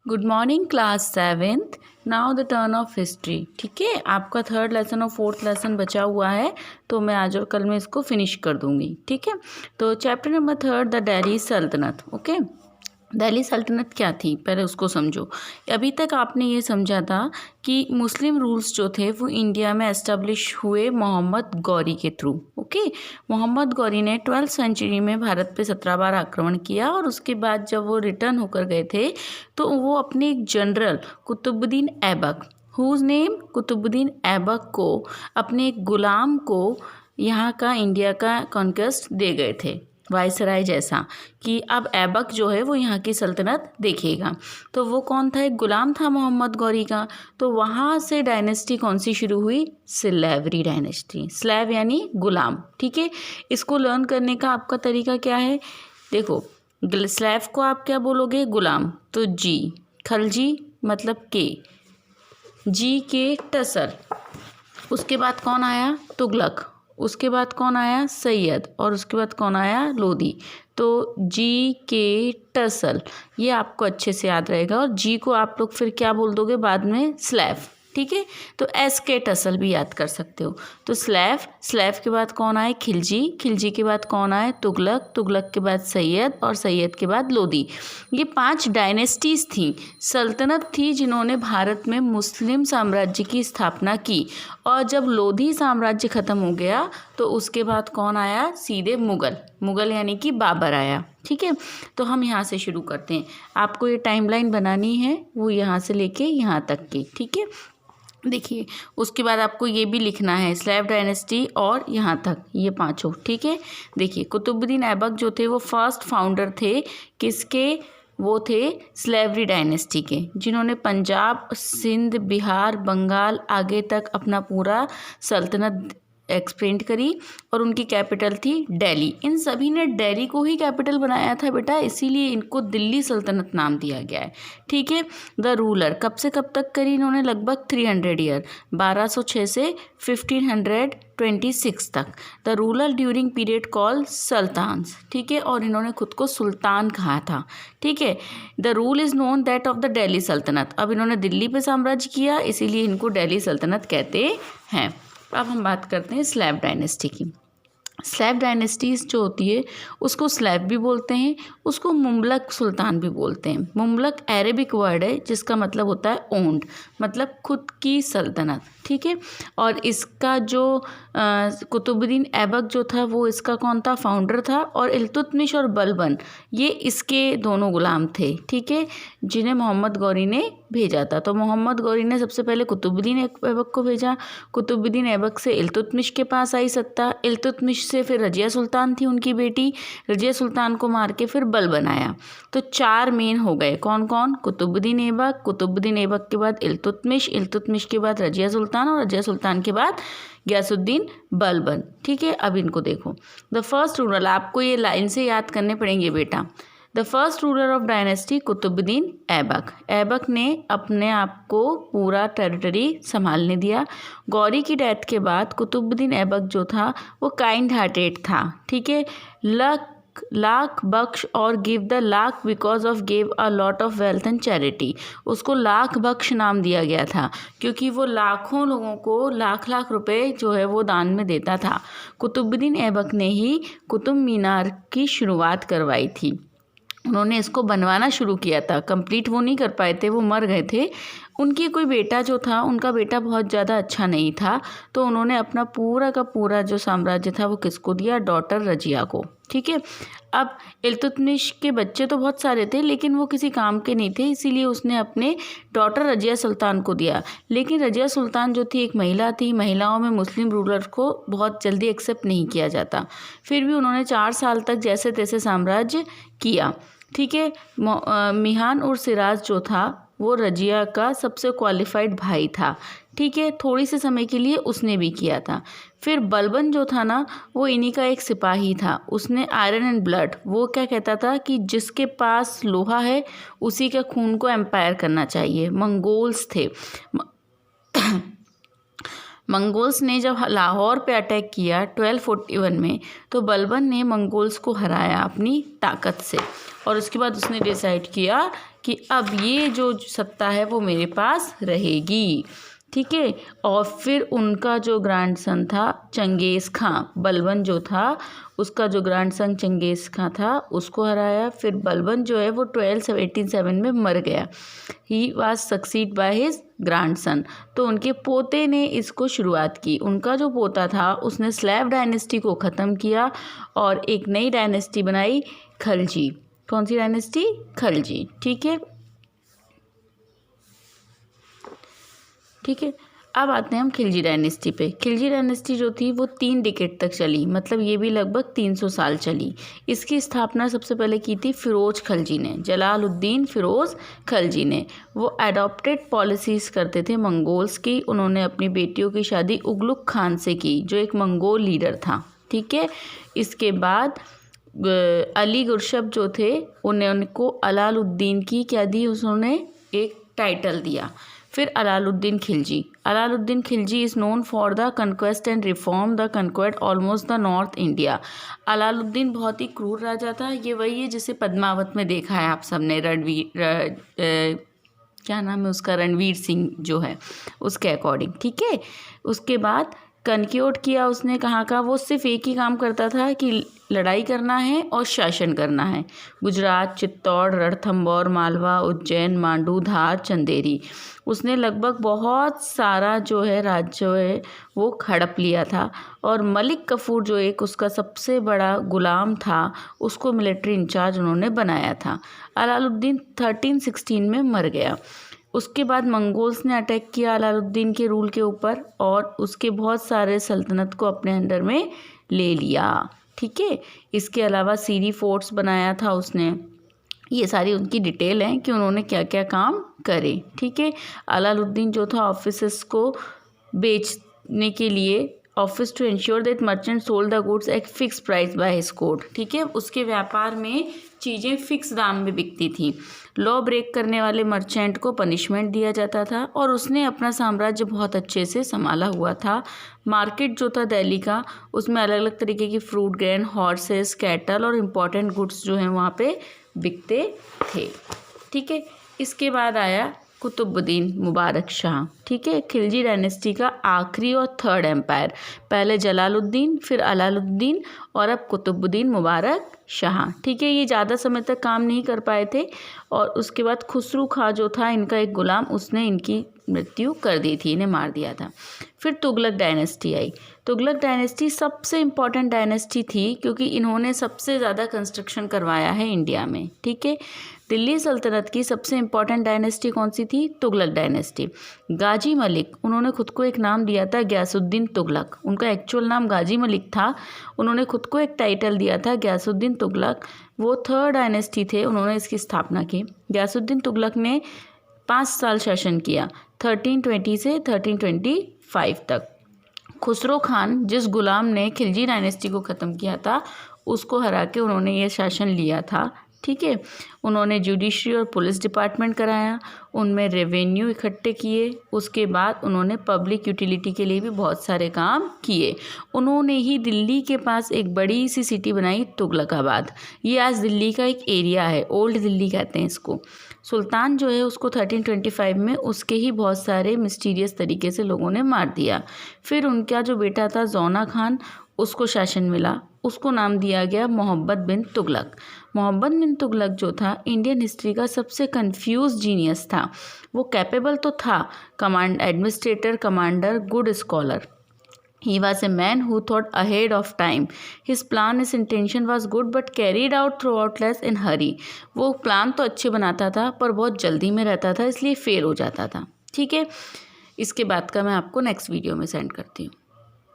Good morning class 7th। Now the turn off history. ठीक है, आपका थर्ड लेसन और फोर्थ लेसन बचा हुआ है, तो मैं आज और कल में इसको फिनिश कर दूंगी। ठीक है, तो चैप्टर नंबर 3 द दिल्ली सल्तनत। ओके, दिल्ली सल्तनत क्या थी पहले उसको समझो। अभी तक आपने ये समझा था कि मुस्लिम रूल्स जो थे वो इंडिया में एस्टेब्लिश हुए मोहम्मद गौरी के थ्रू। ओके, मोहम्मद गौरी ने 12th सेंचुरी में भारत पे 17 बार आक्रमण किया और उसके बाद जब वो रिटर्न होकर गए थे तो वो अपने एक general Qutbuddin Aibak, whose name Qutbuddin Aibak को, अपने एक गुलाम को यहाँ का इंडिया का कॉन्क्वेस्ट दे गए थे, वायसराय जैसा, कि अब ऐबक जो है वो यहाँ की सल्तनत देखेगा। तो वो कौन था? एक गुलाम था मोहम्मद गौरी का। तो वहाँ से डायनेस्टी कौन सी शुरू हुई? Slavery dynasty. स्लेव यानी गुलाम। ठीक है, इसको लर्न करने का आपका तरीका क्या है? देखो, स्लेव को आप क्या बोलोगे? गुलाम। तो जी, खलजी मतलब के, जी के टसल। उसके बाद कौन आया? तुगलक। उसके बाद कौन आया? सैयद। और उसके बाद कौन आया? लोधी। तो जी के टसल, ये आपको अच्छे से याद रहेगा। और जी को आप लोग फिर क्या बोल दोगे बाद में? स्लेव। ठीक है, तो एस के टसल भी याद कर सकते हो। तो स्लेव, स्लेव के बाद कौन आए? खिलजी। खिलजी के बाद कौन आए? तुगलक। तुगलक के बाद सैयद और सैयद के बाद लोधी। ये 5 डायनेस्टीज थी, सल्तनत थी, जिन्होंने भारत में मुस्लिम साम्राज्य की स्थापना की। और जब लोधी साम्राज्य खत्म हो गया तो उसके बाद कौन आया? सीधे मुगल। मुगल यानी कि बाबर आया। ठीक है, तो हम यहाँ से शुरू करते हैं। आपको ये टाइमलाइन बनानी है, वो यहाँ से लेके यहाँ तक की। ठीक है, देखिए, उसके बाद आपको ये भी लिखना है स्लेव डायनेस्टी और यहाँ तक, ये 5। ठीक है, देखिए, कुतुबुद्दीन ऐबक जो थे वो फर्स्ट फाउंडर थे। किसके? वो थे स्लेवरी डायनेस्टी के, जिन्होंने पंजाब, सिंध, बिहार, बंगाल आगे तक अपना पूरा सल्तनत एक्सपेंड करी। और उनकी कैपिटल थी दिल्ली। इन सभी ने दिल्ली को ही कैपिटल बनाया था बेटा, इसीलिए इनको दिल्ली सल्तनत नाम दिया गया है। ठीक है, द रूलर कब से कब तक करी इन्होंने? लगभग 300 ईयर, 1206 से 1526 तक। The ruler during period call sultans. ठीक है, और इन्होंने खुद को सुल्तान कहा था। ठीक है, the rule is known that of the Delhi सल्तनत। अब इन्होंने दिल्ली पे साम्राज्य किया, इसीलिए इनको दिल्ली सल्तनत कहते हैं। अब हम बात करते हैं स्लेव डायनेस्टी की। स्लेव डायनेस्टीज जो होती है उसको स्लेव भी बोलते हैं, उसको मुमलक सुल्तान भी बोलते हैं। मुमलक अरेबिक वर्ड है जिसका मतलब होता है ओन्ड, मतलब खुद की सल्तनत। ठीक है, और इसका जो कुतुबुद्दीन ऐबक जो था वो इसका कौन था? फाउंडर था। और इल्तुतमिश और बलबन ये इसके दोनों गुलाम थे। ठीक है, जिन्हें मोहम्मद गौरी ने भेजा था। तो मोहम्मद गौरी ने सबसे पहले कुतुबुद्दीन ऐबक को भेजा। कुतुबुद्दीन ऐबक से इल्तुतमिश के पास आई सत्ता। इल्तुतमिश से फिर रजिया सुल्तान थी उनकी बेटी, रजिया सुल्तान को मार के फिर बलबन आया। तो 4 मेन हो गए। कौन कौन? कुतुबुद्दीन ऐबक, कुतुबुद्दीन ऐबक के बाद इल्तुतमिश, इल्तुतमिश के बाद रजिया सुल्तान और रजिया सुल्तान के बाद गयासुद्दीन बलबन। ठीक है, अब इनको देखो। द फर्स्ट रूलर, आपको ये लाइन से याद करने पड़ेंगे बेटा। The first ruler of dynasty Qutbuddin Aibak. Aibak ने अपने आप को पूरा टेरिटरी संभालने दिया। गौरी की डेथ के बाद कुतुबुद्दीन ऐबक जो था वो काइंड हार्टेड था। ठीक है, लाख बख्श और give the lakh because of give a lot of wealth and charity. उसको लाख बख्श नाम दिया गया था क्योंकि वो लाखों लोगों को लाख लाख रुपए जो है वो दान में देता था। कुतुबुद्दीन ऐबक ने ही कुतुब मीनार की शुरुआत करवाई थी। उन्होंने इसको बनवाना शुरू किया था, कंप्लीट वो नहीं कर पाए थे, वो मर गए थे। उनकी कोई बेटा जो था, उनका बेटा बहुत ज़्यादा अच्छा नहीं था, तो उन्होंने अपना पूरा का पूरा जो साम्राज्य था वो किसको दिया? डॉटर रजिया को। ठीक है, अब इल्तुतमिश के बच्चे तो बहुत सारे थे लेकिन वो किसी काम के नहीं थे, इसीलिए उसने अपने डॉटर रजिया सुल्तान को दिया। लेकिन रजिया सुल्तान जो थी एक महिला थी, महिलाओं में मुस्लिम रूलर को बहुत जल्दी एक्सेप्ट नहीं किया जाता। फिर भी उन्होंने 4 साल तक जैसे तैसे साम्राज्य किया। ठीक है, मिहान और सिराज जो था वो रजिया का सबसे क्वालिफाइड भाई था। ठीक है, थोड़ी से समय के लिए उसने भी किया था। फिर बलबन जो था ना, वो इन्हीं का एक सिपाही था। उसने आयरन एंड ब्लड, वो क्या कहता था कि जिसके पास लोहा है उसी के खून को एम्पायर करना चाहिए। मंगोल्स थे। मंगोल्स ने जब लाहौर पे अटैक किया 1241 में, तो बलबन ने मंगोल्स को हराया अपनी ताकत से, और उसके बाद उसने डिसाइड किया कि अब ये जो सत्ता है वो मेरे पास रहेगी, ठीक है। और फिर उनका जो ग्रैंडसन था चंगेज़ खां, बलबन जो था उसका जो ग्रैंडसन चंगेज़ खां था उसको हराया। फिर बलबन जो है वो 1287 में मर गया। He was succeed by his grandson. तो उनके पोते ने इसको शुरुआत की। उनका जो पोता था उसने स्लैव डायनेस्टी को ख़त्म किया और एक नई डायनेस्टी बनाई, खलजी। कौन सी डायनेस्टी? खलजी, ठीक है। ठीक है, अब आते हैं हम खिलजी डायनेस्टी पे। खिलजी डायनेस्टी जो थी वो 3 डिकेड तक चली, मतलब ये भी लगभग 300 साल चली। इसकी स्थापना सबसे पहले की थी फिरोज खलजी ने, जलालुद्दीन फिरोज खलजी ने। वो एडॉप्टेड पॉलिसीज़ करते थे मंगोल्स की। उन्होंने अपनी बेटियों की शादी उगलुक खान से की जो एक मंगोल लीडर था, ठीक है। इसके बाद अली गुरशब जो थे उनको अलाउद्दीन की क्या दी, उन्होंने एक टाइटल दिया। फिर Alauddin Khilji is known for the conquest and reform the conquered almost the north India. Alauddin बहुत ही क्रूर राजा था। ये वही है जिसे पद्मावत में देखा है आप सबने, क्या नाम है उसका, रणवीर सिंह जो है उसके अकॉर्डिंग, ठीक है। उसके बाद कनक्योट किया उसने कहाँ का, वो सिर्फ एक ही काम करता था कि लड़ाई करना है और शासन करना है। गुजरात, चित्तौड़, रणथंभौर, मालवा, उज्जैन, मांडू, धार, चंदेरी, उसने लगभग बहुत सारा जो है राज्य जो है वो हड़प लिया था। और मलिक कफूर जो एक उसका सबसे बड़ा गुलाम था उसको मिलिट्री इंचार्ज उन्होंने बनाया था। अलाउद्दीन 1316 में मर गया। उसके बाद मंगोल्स ने अटैक किया अलाउद्दीन के रूल के ऊपर और उसके बहुत सारे सल्तनत को अपने अंडर में ले लिया, ठीक है। इसके अलावा सीरी फोर्ट्स बनाया था उसने। ये सारी उनकी डिटेल है कि उन्होंने क्या क्या काम करे, ठीक है। अलाउद्दीन जो था ऑफिसर्स को बेचने के लिए, office to ensure that merchant sold the goods at fix price by his code, ठीक है। उसके व्यापार में चीज़ें फिक्स दाम में बिकती थी। लॉ ब्रेक करने वाले मर्चेंट को पनिशमेंट दिया जाता था और उसने अपना साम्राज्य बहुत अच्छे से संभाला हुआ था। मार्केट जो था दिल्ली का, उसमें अलग अलग तरीके की फ्रूट, ग्रेन, हॉर्सेस, कैटल और इम्पॉर्टेंट गुड्स जो हैं वहाँ पे बिकते थे, ठीक है। इसके बाद आया कुतुबुद्दीन मुबारक शाह, ठीक है। खिलजी डायनेस्टी का आखिरी और थर्ड एम्पायर, पहले जलालुद्दीन, फिर अलाउद्दीन और अब कुतुबुद्दीन मुबारक शाह, ठीक है। ये ज़्यादा समय तक काम नहीं कर पाए थे और उसके बाद खुसरू खां जो था इनका एक गुलाम, उसने इनकी मृत्यु कर दी थी, इन्हें मार दिया था। फिर तुगलक डायनेस्टी आई। तुगलक डायनेस्टी सबसे इम्पॉर्टेंट डायनेस्टी थी क्योंकि इन्होंने सबसे ज़्यादा कंस्ट्रक्शन करवाया है इंडिया में, ठीक है। दिल्ली सल्तनत की सबसे इम्पॉर्टेंट डायनेस्टी कौन सी थी? तुगलक डायनेस्टी। गाजी मलिक, उन्होंने खुद को एक नाम दिया था गयासुद्दीन तुगलक, उनका एक्चुअल नाम गाजी मलिक था। उन्होंने खुद को एक टाइटल दिया था गयासुद्दीन तुगलक। वो थर्ड डायनेस्टी थे, उन्होंने इसकी स्थापना की। गयासुद्दीन तुगलक ने 5 साल शासन किया, 1320 से 1325 तक। खुसरो खान, जिस गुलाम ने खिलजी डायनेस्टी को ख़त्म किया था, उसको हरा के उन्होंने ये शासन लिया था, ठीक है। उन्होंने जुडिशरी और पुलिस डिपार्टमेंट कराया, उनमें रेवेन्यू इकट्ठे किए। उसके बाद उन्होंने पब्लिक यूटिलिटी के लिए भी बहुत सारे काम किए। उन्होंने ही दिल्ली के पास एक बड़ी सी सिटी बनाई, तुगलकाबाद। ये आज दिल्ली का एक एरिया है, ओल्ड दिल्ली कहते हैं इसको। सुल्तान जो है उसको 1325 में उसके ही बहुत सारे मिस्टीरियस तरीके से लोगों ने मार दिया। फिर उनका जो बेटा था जौना खान, उसको शासन मिला, उसको नाम दिया गया मोहम्मद बिन तुगलक। मोहम्मद बिन तुगलक जो था इंडियन हिस्ट्री का सबसे कंफ्यूज जीनियस था। वो कैपेबल तो था, administrator, commander, good scholar. He was a man who thought ahead of time. His plan, his intention was good but carried out throughout in hurry. वो प्लान तो अच्छे बनाता था पर बहुत जल्दी में रहता था, इसलिए फेल हो जाता था, ठीक है। इसके बाद का मैं आपको नेक्स्ट वीडियो में सेंड करती हूँ।